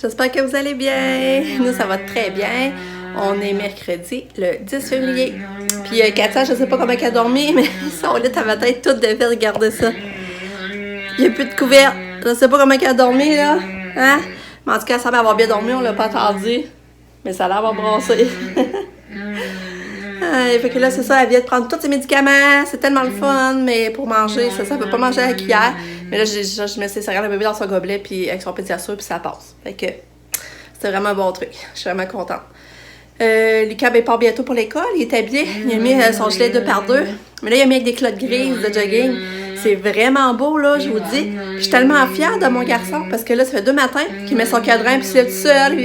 j'espère que vous allez bien. Nous, ça va très bien. On est mercredi, le 10 février. Puis Katia, je sais pas comment elle a dormi, mais son lit à ma tête toute défaite, regardez ça. Il n'y a plus de couvert. Je sais pas comment elle a dormi, là. Hein? Mais en tout cas, ça va avoir bien dormi, on l'a pas attendu. Mais ça a l'air d'avoir brassé. Fait que là, c'est ça, elle vient de prendre tous ses médicaments. C'est tellement le fun, mais pour manger, ça ne peut pas manger à la cuillère. Mais là, je mets ses céréales de bébé dans son gobelet, puis avec son pédiature, puis ça passe. Fait que c'était vraiment un bon truc. Je suis vraiment contente. Lucas, il part bientôt pour l'école. Il est habillé. Il a mis son gilet 2x2. Mais là, il a mis avec des culottes grises de jogging. C'est vraiment beau, là, je vous dis. Je suis tellement fière de mon garçon parce que là, ça fait 2 matins qu'il met son cadran puis il se lève tout seul.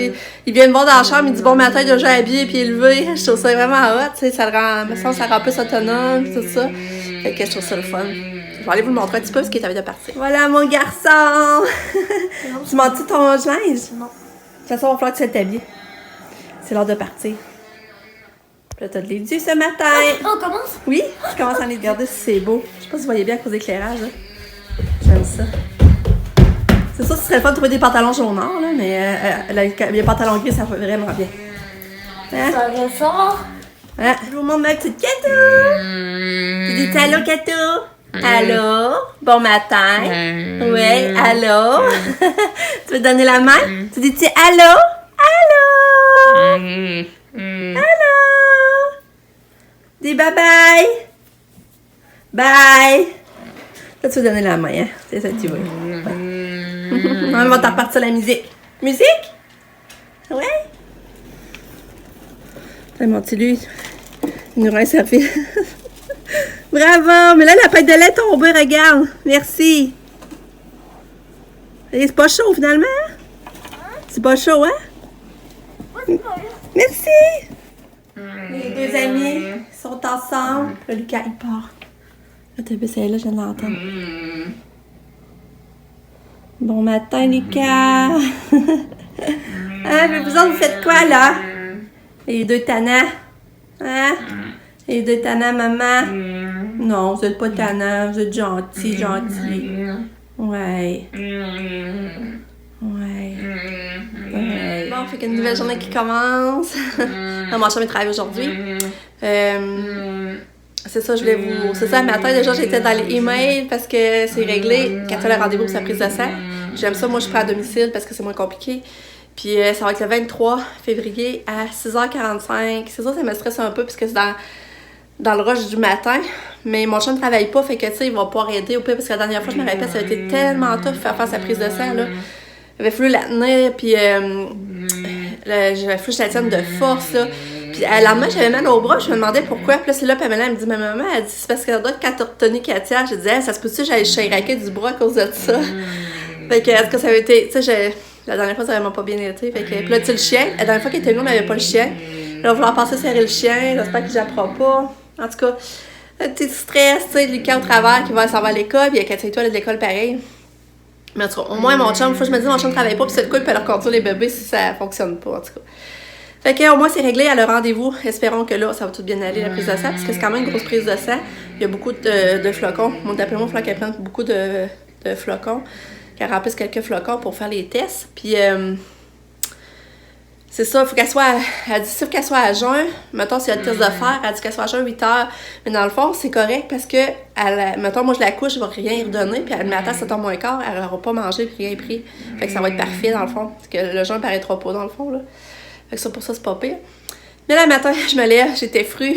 Il vient me voir dans la chambre, il dit bon matin, déjà habillé puis élevé. Je trouve ça vraiment hot, tu sais, ça rend plus autonome, tout ça. Fait que je trouve ça le fun. Je vais aller vous le montrer un petit peu parce qu'il est envie de partir. Voilà mon garçon! Tu m'as-tu ton linge? Non. De toute façon, il va falloir que tu t'habilles. C'est l'heure de partir. Là, t'as de l'édu ce matin. On commence? Oui, je commence à aller regarder si c'est beau. Je sais pas si vous voyez bien à cause de l'éclairage. J'aime ça. C'est sûr que ce serait le fun de trouver des pantalons jaune or, là, mais les pantalons gris, ça va vraiment bien. Hein? Ça va fort. Hein? Je vous montre ma petite Katou. Tu dis allô, Katou? Allô? Bon matin. Ouais, allô? Tu veux donner la main? Tu dis allô? Allô? Allô? Dis bye bye! Bye! Là, tu veux donner la main, hein? C'est ça que tu veux. Ouais. On va t'en repartir la musique. Musique? Ouais? Mon petit lui, il nous rend servi. Bravo! Mais là, la pâte de lait est tombée, regarde. Merci. Et c'est pas chaud, finalement? C'est pas chaud, hein? Merci! Les deux amis sont ensemble. Là, Lucas, il part. Là, t'as vu, c'est là, je viens de l'entendre. Bon matin, Lucas! Hein, mais vous autres, vous faites quoi, là? Les deux tannants? Hein? Les deux tannants, maman? Non, vous êtes pas tannants, vous êtes gentils. Ouais. Bon, fait qu'une nouvelle journée qui commence. Mon chum, il travaille aujourd'hui. C'est ça, c'est ça, le matin, déjà, j'étais dans les emails parce que c'est réglé. Quand tu as le rendez-vous pour sa prise de sang. J'aime ça, moi, je prends à domicile parce que c'est moins compliqué. Puis ça va être le 23 février à 6h45. C'est ça, ça me stresse un peu parce que c'est dans le rush du matin. Mais mon chum ne travaille pas, fait que, tu sais, il va pouvoir aider au pire parce que la dernière fois, je me rappelle, ça a été tellement tough de faire sa prise de sang, là. Il avait fallu la tenir, puis j'avais fallu que je la tienne de force, là. Puis à la main, j'avais mal au bras, je me demandais pourquoi. Puis là, c'est là, Pamela, elle me dit, ma maman, elle dit, c'est parce que quand t'as retenu Katia, je disais, ça se peut-tu que j'allais chiraquer du bras à cause de ça? Fait que, est-ce que ça avait été, tu sais, la dernière fois, ça avait vraiment pas bien été. Fait que, puis là, tu sais, le chien, la dernière fois qu'il était venu, on n'avait pas le chien. Là, on va vouloir passer serrer le chien, j'espère qu'il j'apprends pas. En tout cas, un petit stress, tu sais, Lucas au travers qui va s'en va à l'école, puis il y a Katia et toi, de l'école pareil. Mais en tout cas, au moins, mon chum, faut que je me dise, mon chum ne travaille pas, puis c'est le coup, il peut leur conduire les bébés si ça fonctionne pas, en tout cas. Fait que, au moins, c'est réglé à le rendez-vous. Espérons que là, ça va tout bien aller, la prise de sang, parce que c'est quand même une grosse prise de sang. Il y a beaucoup de flocons. Moi, d'après moi, il faut qu'elle prenne beaucoup de flocons, qu'elle remplisse quelques flocons pour faire les tests. Puis, c'est ça, il faut qu'elle soit, elle dit, sauf qu'elle soit à jeun, mettons, s'il y a le test de fer, elle dit qu'elle soit à jeun 8 heures. Mais dans le fond, c'est correct parce que, mettons, moi, je la couche, je vais rien y redonner, puis elle m'attend à 7h moins quart, elle n'aura pas mangé, puis rien pris. Fait que ça va être parfait, dans le fond, parce que le jeûne paraîtra pas, dans le fond, là. Fait que ça, pour ça, c'est pas pire. Mais là, le matin, je me lève, j'étais frue.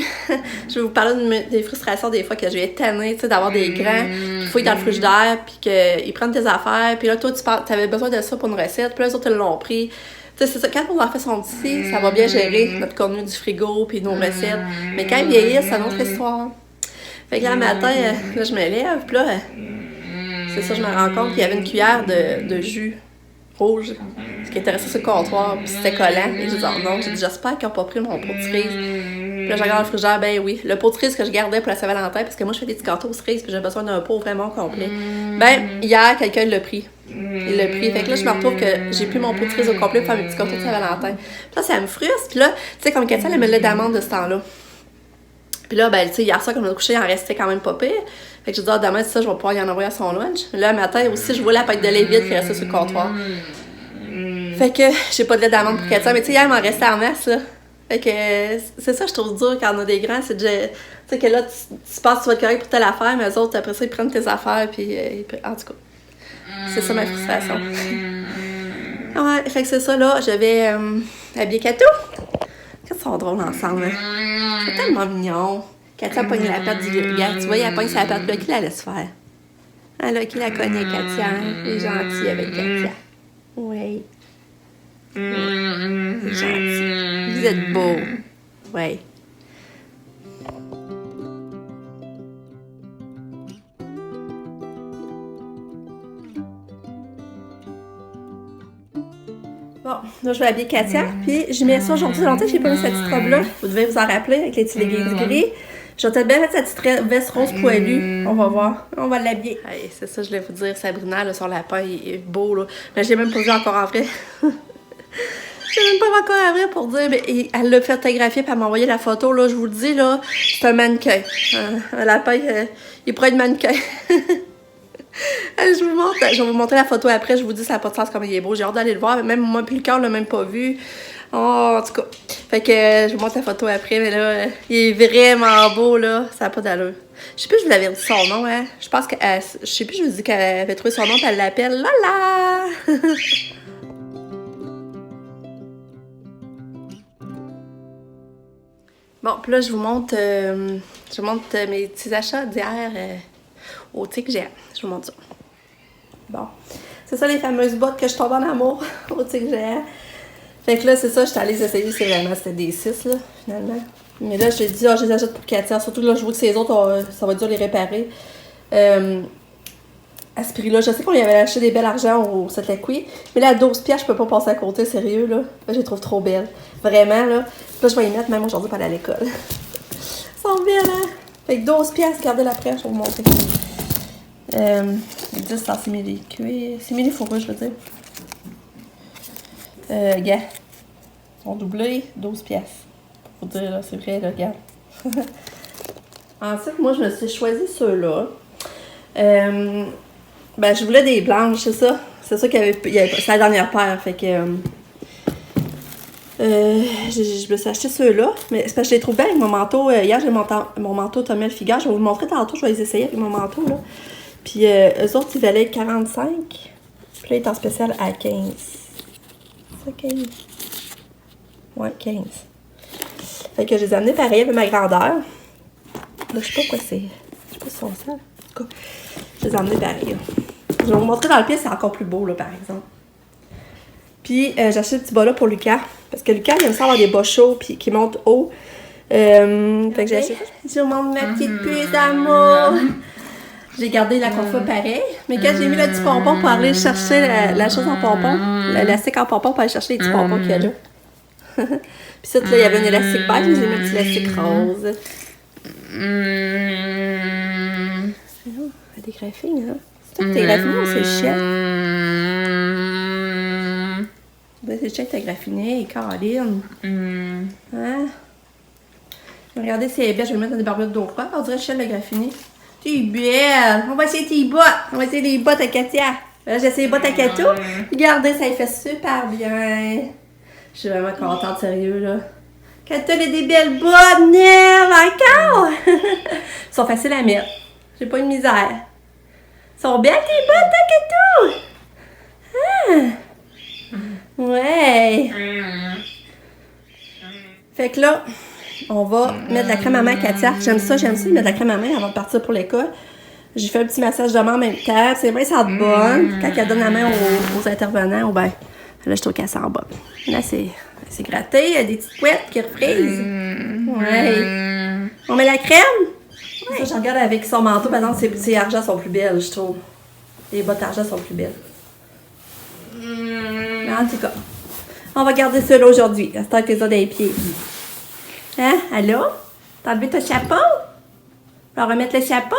Je vais vous parler des frustrations des fois que je vais être tannée, tu sais, d'avoir des grands qui fouillent dans le frigidaire, puis qu'ils prennent tes affaires, puis là, toi, tu avais besoin de ça pour une recette, puis là, les autres, ils l'ont pris. Tu sais, c'est ça, quand nos enfants sont ici, ça va bien gérer notre contenu du frigo, puis nos recettes. Mais quand ils vieillissent, c'est une autre histoire. Fait que là, le matin, là, je me lève, puis là, c'est ça, je me rends compte qu'il y avait une cuillère de jus rouge, ce qui était resté sur le comptoir, puis c'était collant. Et je dis, oh non, j'ai dit, j'espère qu'ils n'ont pas pris mon pot de cerise. Puis là, je regarde le frigidaire, ben oui, le pot de cerise que je gardais pour la Saint-Valentin, parce que moi, je fais des petits gâteaux aux cerises, puis j'ai besoin d'un pot vraiment complet. Ben, hier, quelqu'un l'a pris. Il l'a pris. Fait que là, je me retrouve que j'ai plus mon pot de cerise au complet pour faire mes petits gâteaux de Saint-Valentin. Puis là, ça me frustre. Puis là, tu sais, comme Katia, elle me lait d'amande de ce temps-là. Puis là, ben, tu sais, hier soir, comme je me couchais, il en restait quand même pas pire. Fait que je dis, ah, demain, c'est ça, je vais pouvoir y en envoyer à son lunch. Là, le matin aussi, je vois la pâte de lait vide qui restait sur le comptoir. Fait que j'ai pas de lait d'amande pour Katia, mais tu sais, hier, il m'en restait en masse, là. Fait que c'est ça, je trouve dur quand on a des grands, c'est déjà... Tu sais que là, tu penses que tu vas être correct pour telle affaire, mais eux autres, après ça, ils prennent tes affaires, puis en tout cas, c'est ça ma frustration. Ouais, fait que c'est ça, là, je vais habiller Kato. Qu'est-ce qu'ils sont drôles ensemble, hein? C'est tellement mignon. Katia a pogné la patte du gars, tu vois, elle pogne sa patte, là, qui la laisse faire? Ah là, qui la connaît, Katia, hein? Il est gentil avec Katia. Oui. Il est gentil. Vous êtes beau. Oui. Bon, là, je vais habiller Katia, puis je mets ça aujourd'hui. Longtemps que j'ai pas mis cette petite robe-là. Vous devez vous en rappeler, avec les petits leggings gris. Je vais peut-être bien mettre cette petite veste rose poilue. On va voir. On va l'habiller. Hey, c'est ça, je voulais vous dire. Sabrina, là, son lapin, il est beau, là. Mais je l'ai même pas vu encore en vrai. Je l'ai même pas vu encore en vrai pour dire. Mais elle l'a photographié, puis elle m'a envoyé la photo, là. Je vous le dis, là, c'est un mannequin. Un lapin, il pourrait être mannequin. Je vais vous montrer la photo après. Je vous dis, ça n'a pas de sens comme il est beau. J'ai hâte d'aller le voir. Même moi, puis le cœur, l'a même pas vu. Oh, en tout cas. Fait que je vous montre la photo après. Mais là, il est vraiment beau, là. Ça n'a pas d'allure. Je sais plus, je vous avais dit son nom, hein. Je pense que. Je sais plus, je vous ai dit qu'elle avait trouvé son nom, puis elle l'appelle Lola. Bon, puis là, je vous montre mes petits achats d'hier au Tic Géant. Je vous montre ça. Bon, c'est ça les fameuses bottes que je tombe en amour au Tic Géant. Fait que là, c'est ça, j'étais allée les essayer, c'était des 6 là, finalement. Mais là, j'ai dit, je les achète pour Katia. Surtout que là, je vois que ces autres, ça va dur les réparer. À ce prix-là, je sais qu'on y avait acheté des belles argent au Setlaqui, mais là, à 12 piastres, je peux pas passer à côté, sérieux, là. Là, je les trouve trop belles. Vraiment, là. Là, je vais y mettre même aujourd'hui pour aller à l'école. Elles sont belles, hein? Fait que 12 piastres, regardez l'après, je vais vous montrer. 10 en simili-cuir, simili-fourrure, je veux dire. Gars, ils sont doublés, 12 piastres. Pour vous dire, là, c'est vrai, là, regarde. Ensuite, moi, je me suis choisi ceux-là. Ben, je voulais des blanches, c'est ça. C'est ça qu'il y avait c'est la dernière paire, fait que... je me suis acheté ceux-là, mais c'est parce que je les trouve bien avec mon manteau. Hier, j'ai mon manteau Tommy Hilfiger. Je vais vous le montrer tantôt, je vais les essayer avec mon manteau, là. Puis, eux autres, ils valaient 45. Puis là, ils étaient en spécial à 15. C'est 15? Ouais, 15. Fait que je les ai amenés pareil avec ma grandeur. Là, je sais pas quoi c'est. Je sais pas si c'est ça. En tout cas, je les ai amenés pareil. Je vais vous montrer dans le pied, c'est encore plus beau, là, par exemple. Puis, j'ai acheté ce petit bas-là pour Lucas. Parce que Lucas, il aime ça avoir des bas chauds puis qui montent haut. Fait que j'ai acheté. Je vous montre ma petite puce d'amour. J'ai gardé la coiffure pareil. Mais quand j'ai mis le petit pompon pour aller chercher la chose en pompon, l'élastique en pompon pour aller chercher les petits pompons qu'il y a là. Puis ça, là, il y avait un élastique beige, mais j'ai mis un petit élastique rose. C'est des graphines, hein? C'est toi que t'es graffiné ou c'est chien? Ben, c'est chien que t'as graffiné, Caroline. Hein? Regardez si elle est belle, je vais le mettre dans des barbettes d'eau froide. On dirait que Chien l'a graffiné. T'es belle! On va essayer tes bottes! On va essayer les bottes à Katia. Là, j'ai essayé les bottes à Kato. Regardez, ça y fait super bien. Je suis vraiment contente, sérieux, là. Kato, elle a des belles bottes, Neve! Encore! Ils sont faciles à mettre. J'ai pas eu de misère. Ils sont belles, tes bottes, à Kato! Ah! Ouais! Fait que là, on va mettre de la crème à main à Katia. J'aime ça, mettre de la crème à main avant de partir pour l'école. J'ai fait un petit massage de main en même temps. C'est vrai, ça sent bonne. Quand elle donne la main aux intervenants, ou ben, là, je trouve qu'elle sent bonne. Là, c'est gratté, il y a des petites couettes qui refrisent. Ouais. On met la crème? Ouais. Ça, je regarde avec son manteau. Par exemple, ses argents sont plus belles, je trouve. Les bottes d'argent sont plus belles. En tout cas, on va garder ceux-là aujourd'hui. À ce temps que les autres des pieds. Hein? Allô? T'as enlevé ton chapeau? On va remettre le chapeau?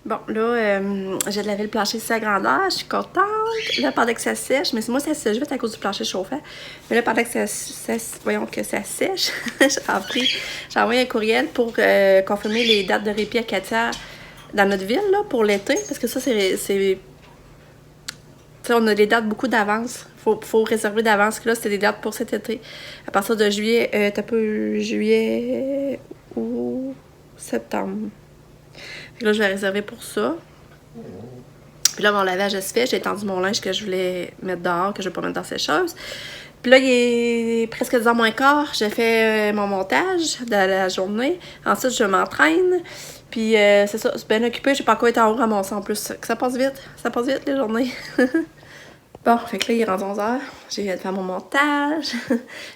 Bon, là, j'ai lavé le plancher ici à grandeur, je suis contente. Là, pendant que ça sèche, mais moi, ça sèche vite à cause du plancher chauffant. Mais là, pendant que voyons que ça sèche, j'ai envoyé un courriel pour confirmer les dates de répit à Katia dans notre ville, là, pour l'été. Parce que ça, c'est tu sais, on a des dates beaucoup d'avance. Faut réserver d'avance. Là, c'était des dates pour cet été. À partir de juillet, t'as peu juillet ou septembre. Là, je vais réserver pour ça. Puis là, mon lavage se fait. J'ai étendu mon linge que je voulais mettre dehors, que je vais pas mettre dans ces choses. Puis là, il est presque 10h moins quart. J'ai fait mon montage de la journée. Ensuite, je m'entraîne. Puis c'est ça, c'est bien occupé. J'ai pas encore été en haut à mon sang en plus. Ça passe vite. Ça passe vite, les journées. Bon, fait que là, il est rendu 11h. J'ai hâte de faire mon montage.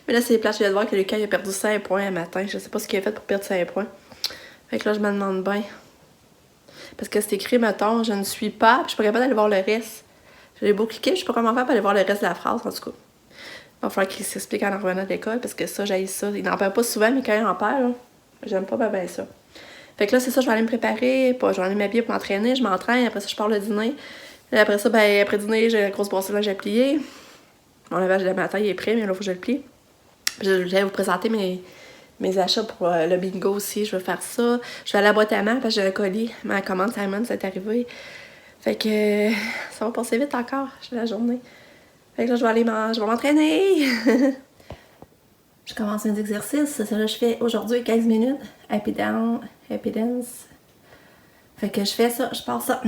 Mais là, c'est plate. Je viens de voir que Lucas il a perdu 5 points un matin. Je sais pas ce qu'il a fait pour perdre 5 points. Fait que là, je me demande bien. Parce que c'est écrit, mettons, je ne suis pas, puis je suis pas capable d'aller voir le reste. J'ai beau cliquer, je sais pas comment faire pour aller voir le reste de la phrase, en tout cas. Il va falloir qu'il s'explique en revenant de l'école, parce que ça, j'haïs ça. Il n'en parle pas souvent, mais quand il en parle, j'aime pas bien ça. Fait que là, c'est ça, je vais aller me préparer, je vais aller m'habiller pour m'entraîner, je m'entraîne, après ça, je pars le dîner. Et après ça, ben, après dîner, j'ai la grosse brosse là, j'ai plié. Mon lavage de matin, il est prêt, mais là, il faut que je le plie. Je vais vous présenter mes achats pour le bingo aussi. Je vais faire ça. Je vais à la boîte à main parce que j'ai un colis. Ma commande Simon, c'est arrivé. Fait que ça va passer vite encore. J'ai la journée. Fait que là, je vais aller je vais m'entraîner. Je commence mes exercices. Ça, là, je fais aujourd'hui 15 minutes. Happy down, happy dance. Fait que je fais ça, je pars ça.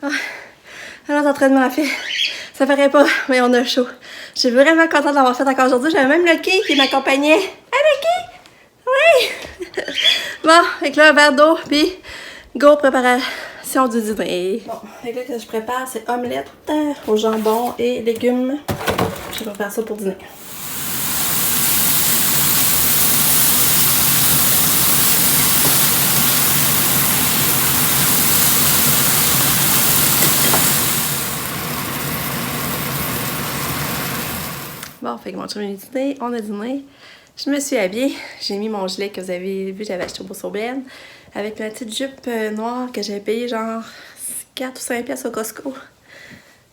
Ah, alors d'entraînement fait. Ça paraît pas, mais on a chaud. Je suis vraiment contente d'avoir fait encore aujourd'hui. J'avais même Lucky qui m'accompagnait. Hey Lucky! Oui! Bon, avec là un verre d'eau, puis go préparation du dîner. Bon, avec là que je prépare, c'est omelette au jambon et légumes. Je vais faire ça pour dîner. Bon, fait que mon chum a dîné, on a dîné. Je me suis habillée. J'ai mis mon gilet que vous avez vu, j'avais acheté au Bourse-Aubaine. Avec ma petite jupe noire que j'avais payée genre 4 ou 5 pièces au Costco.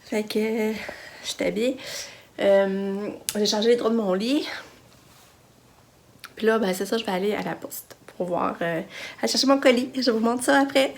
Fait que je suis habillée. J'ai changé les draps de mon lit. Puis là, ben c'est ça, je vais aller à la poste pour voir, aller chercher mon colis. Je vous montre ça après.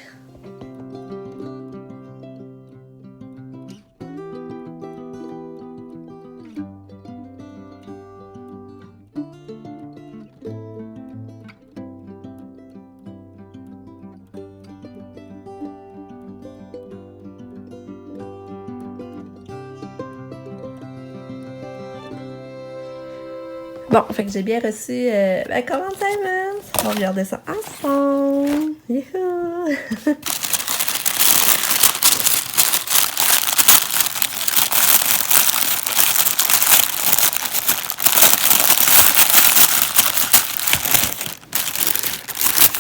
Bon, fait que j'ai bien reçu ma commande Simon. On va regarder ça ensemble. Youhou!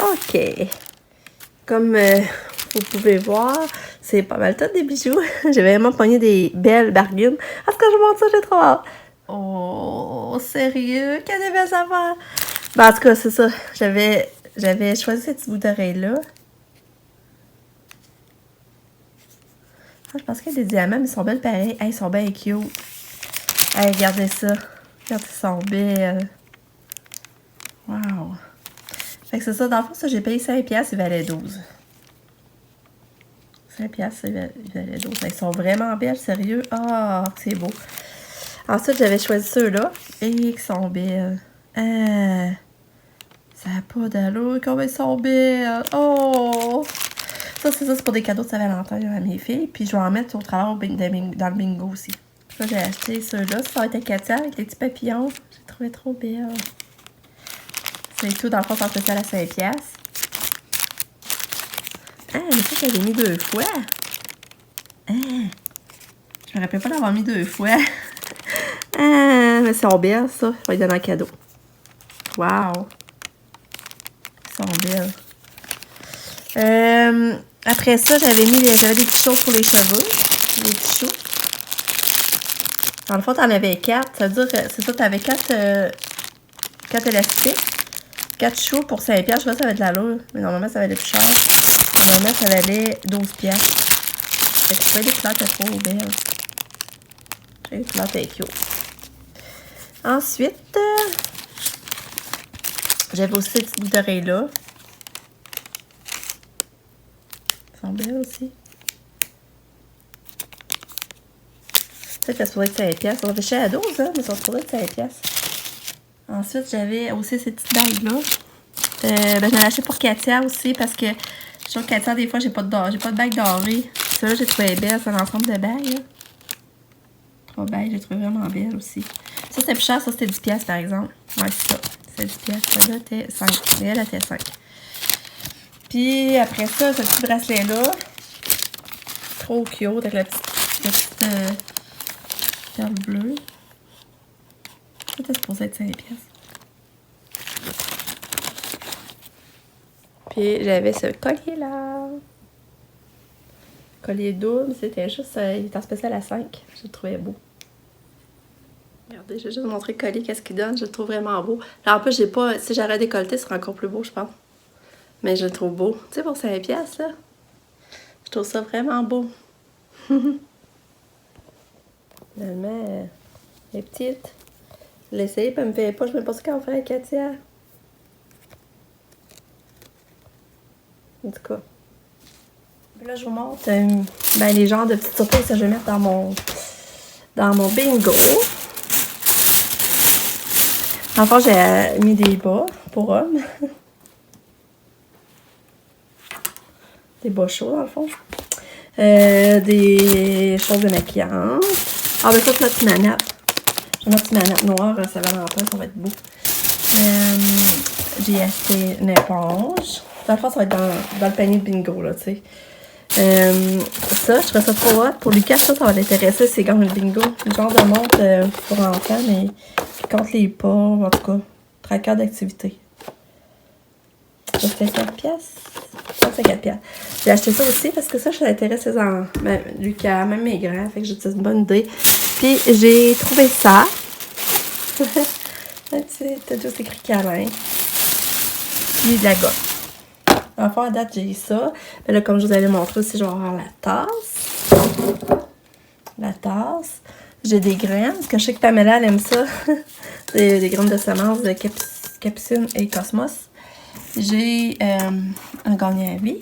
OK. Comme vous pouvez voir, c'est pas mal tout des bijoux. J'ai vraiment pogné des belles bargaines. Est-ce que je montre ça? J'ai trop hâte. Oh, sérieux? Quelle des belles affaires! Ben, en tout cas, c'est ça. J'avais choisi cette petite bout d'oreille-là. Ah, je pense qu'il y a des diamants, mais ils sont belles pareils. Hey, ils sont bien cute. Hey, regardez ça. Regardez, ils sont belles. Wow! Fait que c'est ça, dans le fond, ça, j'ai payé 5$, il valait 12. 5$, il valait 12. Ils sont vraiment belles, sérieux. Ah, c'est beau. Ensuite, j'avais choisi ceux-là. Et ils sont belles. Ah, ça n'a pas d'allure, comme ils sont belles. Oh! Ça, c'est pour des cadeaux de Saint-Valentin à mes filles. Puis je vais en mettre au travers dans le bingo aussi. Ça, j'ai acheté ceux-là. Ça va être un Katia avec les petits papillons. J'ai trouvé trop belle. C'est tout, dans le fond, c'est spécial à 5$. Ah, mais ça, j'avais mis 2 fois. Ah, je me rappelle pas d'avoir mis 2 fois. Ah, mais c'est belle, ça. Je vais les donner en cadeau. Wow. Ils sont belles. Après ça, j'avais des petits choses pour les cheveux. Les petits choux. Dans le fond, t'en avais 4. Ça veut dire, c'est ça, t'avais 4 élastiques. 4 choux pour 5$. Je sais pas si ça va être de l'allure, mais normalement, ça valait plus cher. Normalement, ça valait 12$. Fait que je fais des plantes trop belles. J'ai des plantes avec eux. Ensuite, j'avais aussi ces petites boucles d'oreilles-là. Elles sont belles aussi. Peut-être qu'elles sont supposées être 5$. On avait cher à 12$, hein, mais elles sont supposées être 5$. Ensuite, j'avais aussi ces petites bagues-là. Ben, j'en ai acheté pour Katia aussi parce que je suis sûre que Katia, des fois, j'ai pas de bague dorée. Celle-là, j'ai trouvé belle. C'est un ensemble de bagues. Là. 3 bagues, j'ai trouvé vraiment belle aussi. Ça, c'était plus cher. Ça, c'était 10$ par exemple. Ouais, c'est ça. C'est 10$. Celle-là était 5. Mais elle était 5. Puis après ça, ce petit bracelet-là. Trop cute avec la petite perle bleue. C'était supposé être 5$. Puis j'avais ce collier-là. Collier double, c'était juste... il était en spécial à 5. Je le trouvais beau. Regardez, je vais juste vous montrer le collier, qu'est-ce qu'il donne. Je le trouve vraiment beau. Là, en plus, j'ai pas... Si j'aurais décolleté, ce serait encore plus beau, je pense. Mais je le trouve beau. Tu sais, pour 5$, là. Je trouve ça vraiment beau. Finalement, elle est petite. Je l'ai essayé, puis elle me fait pas. Je me pense qu'on fait avec Katia. En tout cas. Puis là, je vous montre les genres de petites surprises que je vais mettre dans mon bingo. Enfin, j'ai mis des bas pour hommes. Des bas chauds, dans le fond. Des choses de maquillage. Ah, ben ça, c'est notre petite manette. J'ai ma petite manette noire, ça va Valentin, ça va être beau. J'ai acheté une éponge. Dans le fond, ça va être dans le panier de bingo, là, tu sais. Ça, je trouve ça trop hot. Pour Lucas, ça va l'intéresser, c'est comme le bingo. Le genre de montre pour enfants, mais qui compte les pas, en tout cas, tracker d'activité. Ça fait 4$. Ça fait 4$. J'ai acheté ça aussi parce que ça, je suis intéressée en Lucas, même mes grands, fait que j'ai une bonne idée. Puis j'ai trouvé ça. T'as juste écrit câlin. Puis de la gomme. Enfin, à date, j'ai ça. Mais là, comme je vous avais montré aussi, je vais avoir la tasse. La tasse. J'ai des graines, parce que je sais que Pamela, elle aime ça. des graines de semences de Capucine et Cosmos. J'ai un gagnant à vie,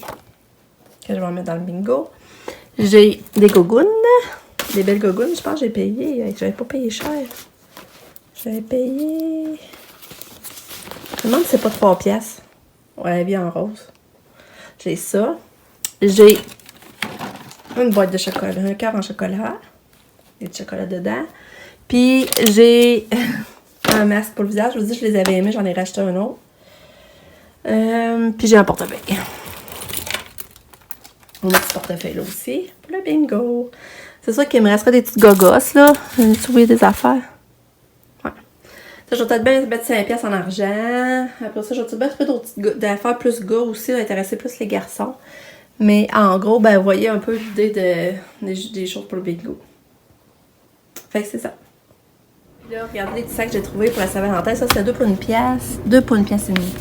que je vais mettre dans le bingo. J'ai des gougounes. Des belles gougounes, je pense que j'ai payé. J'avais pas payé cher. J'avais payé... Je me demande si c'est pas 3$. Ouais, la vie en rose. J'ai ça. J'ai une boîte de chocolat, un cœur en chocolat. Il y a du chocolat dedans. Puis j'ai un masque pour le visage. Je vous dis, je les avais aimés, j'en ai racheté un autre. Puis j'ai un portefeuille. Un petit portefeuille là aussi. Pour le bingo. C'est sûr qu'il me resterait des petites gogosses, là. J'ai trouvé des affaires. Ouais. Ça, je vais peut-être bien mettre 5 pièces en argent. Après ça, je vais peut-être bien trouver d'autres petites affaires plus gars aussi, intéresser plus les garçons. Mais en gros, ben, vous voyez un peu l'idée des choses pour le bingo. Fait que c'est ça. Puis là, regardez les petits sacs que j'ai trouvés pour la Saint-Valentin. Ça, c'est 2 pour 1 pièce. 2 pour 1 pièce et demie.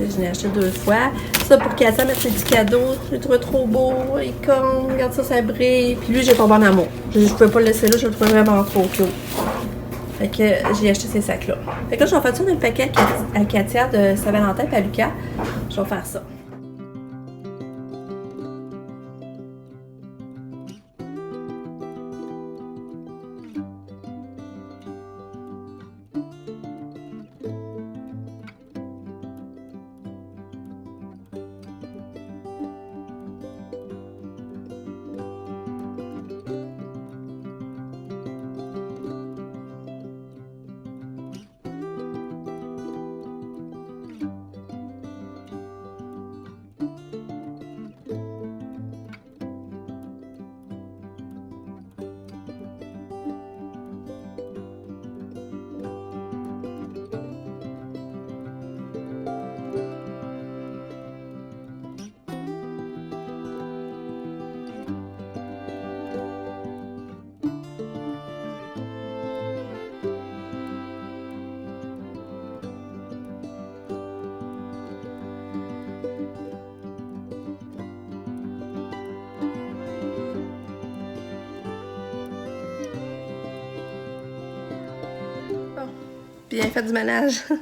Je l'ai acheté 2 fois. Ça, pour Katia, mettre ses petits cadeaux. Je l'ai trouvé trop beau. Icône. Regarde ça, ça brille. Puis lui, j'ai tombé en amour. Je pouvais pas le laisser là. Je le trouvais vraiment trop cute. Fait que j'ai acheté ces sacs-là. Fait que là, je vais faire ça dans le paquet à Katia de Saint-Valentin et à Lucas. Je vais faire ça. Bien fait du ménage. Je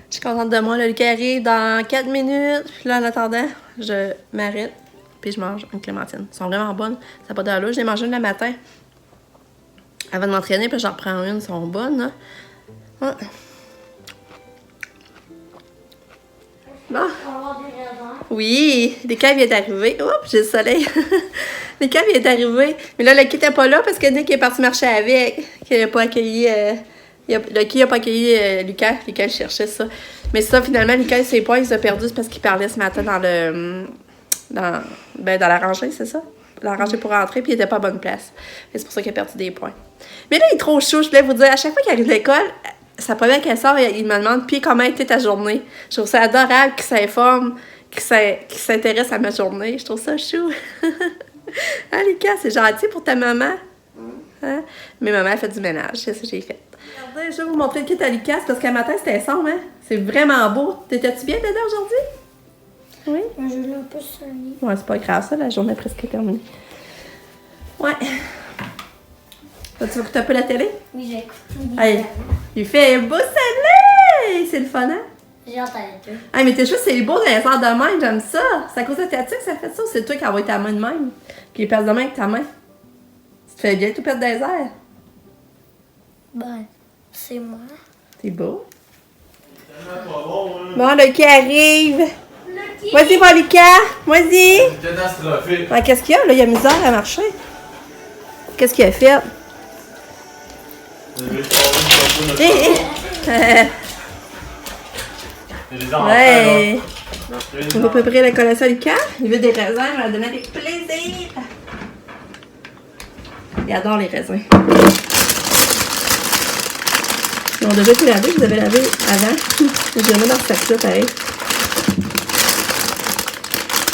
suis contente de moi. Le Lucas arrive dans 4 minutes. Puis là, en attendant, je m'arrête. Puis je mange une clémentine. Elles sont vraiment bonnes. Ça n'a pas d'allure. Je les mangé le matin. Avant de m'entraîner. Puis j'en reprends une. Elles sont bonnes. Là. Ouais. Bon. Oui, Lucas vient d'arriver. Oups, j'ai le soleil. Lucas vient d'arriver. Mais là, Lucky n'était pas là parce que Nick est parti marcher avec. Qu'il n'a pas accueilli. Lucky n'a pas accueilli Lucas. Lucas cherchait ça. Mais ça, finalement, Lucas, ses points, il s'est perdu. C'est parce qu'il parlait ce matin dans le. Dans la rangée, c'est ça? La rangée pour rentrer, puis il était pas à bonne place. Et c'est pour ça qu'il a perdu des points. Mais là, il est trop chaud. Je voulais vous dire, à chaque fois qu'il arrive de l'école, sa première qu'elle sort, il me demande, puis comment était ta journée? Je trouve ça adorable qu'il s'informe, qu'il s'intéresse à ma journée. Je trouve ça chou. Ah, Lucas, c'est gentil pour ta maman. Hein? Mais maman a fait du ménage, c'est ça que j'ai fait. Regardez, je vais vous montrer le kit à Lucas parce qu'à matin, c'était sombre, hein? C'est vraiment beau. T'étais-tu bien dedans aujourd'hui? Oui? Je l'ai un peu sonné. Ouais, c'est pas grave, ça, la journée est presque terminée. Ouais. Toi, tu vas écouter un peu la télé? Oui, j'ai écouté. Hey, il fait un beau soleil! C'est le fun, hein? J'ai hâte avec eux. Hey, mais t'es juste, c'est beau dans les airs de même, j'aime ça. C'est à cause de ta tique que ça fait ça ou c'est toi qui envoie ta main de même? Qui les perce de main avec ta main? Tu te fais bien tout perdre dans les airs? Ben, c'est moi. C'est beau. Bon, le qui arrive. Vas-y, va, Lucas. Vas-y. C'est catastrophique. Ah, qu'est-ce qu'il y a, là? Il y a misère à marcher. Qu'est-ce qu'il a fait? Ouais. On va préparer la collation à Lucas. Il veut des raisins, on va donner avec plaisir. Il adore les raisins. On devait tout laver, je vous avais lavé avant. Je le mets dans ce sac-là, pareil.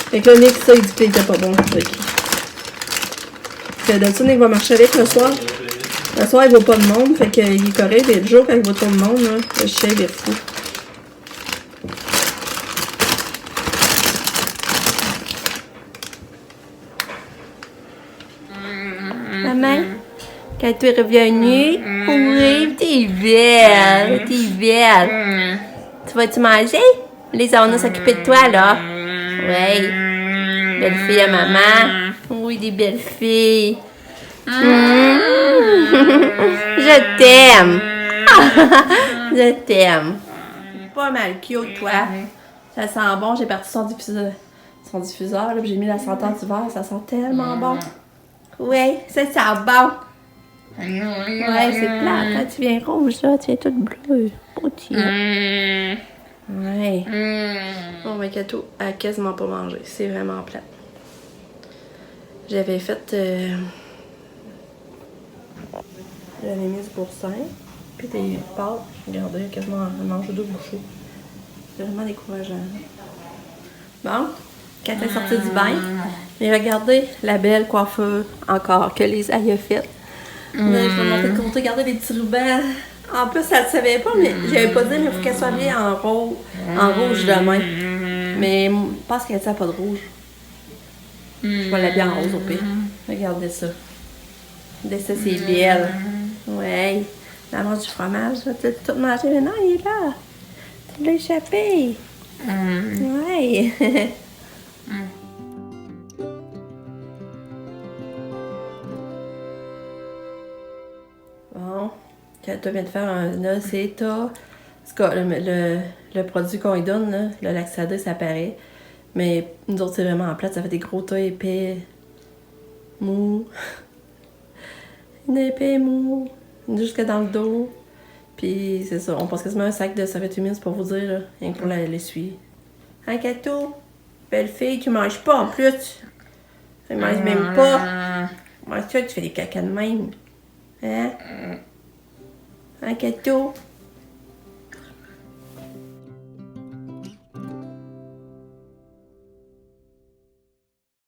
Fait que là, Nick, ça, il dit qu'il était pas bon. Fait que d'habitude, Nick va marcher avec le soir. Le soir, il vaut pas de monde, fait qu'il est correct. Et le jour, quand il vaut trop de monde, là, le chien, il est fou. Maman, quand tu es revenue, oui, t'es belle, t'es belle. Tu vas-tu manger? Les on va s'occuper de toi, là. Oui. Belle fille à maman. Oui, des belles filles. Je t'aime. Je t'aime. Pas mal cute, toi. Ça sent bon. J'ai parti son diffuseur là, j'ai mis la senteur d'hiver. Ça sent tellement bon. Oui, ça sent bon. Ouais, c'est plate. Hein? Tu viens rouge, là. Tu viens toute bleue. Petit. Ouais. Bon, ben, Kato a quasiment pas mangé. C'est vraiment plate. J'avais fait... J'avais mis du boursin. Puis des pâtes. Regardez, quasiment mangé 2 bouchées. C'est vraiment décourageant. Bon, quand elle est sortie du bain, et regardez la belle coiffure encore que Lisa y a faite. Là, je vais monter de côté, regarder les petits rubans. En plus, elle ne savait pas, mais j'avais pas dit, mais il faut qu'elle soit habillée en rouge demain. Mais je pense qu'elle n'a pas de rouge. Je vais l'habiller en rose au pire. Regardez ça. Regardez ça, c'est belle. Ouais. Elle mange du fromage. Tu as tout mangé, mais non, il est là. Tu l'as échappé. Ouais. Bon, Kato vient de faire un c'est le produit qu'on lui donne, là, le Laxada, ça paraît. Mais nous autres, c'est vraiment en plate, ça fait des gros tas épais, mou. Une épais mou, jusque dans le dos. Puis c'est ça, on passe quasiment un sac de serviettes humides, c'est pour vous dire, là, rien que pour l'essuyer. Hein, Kato? Belle fille, tu manges pas en plus. Tu manges même pas. Moi, tu fais des caca de même. Hein? Hein, Kato?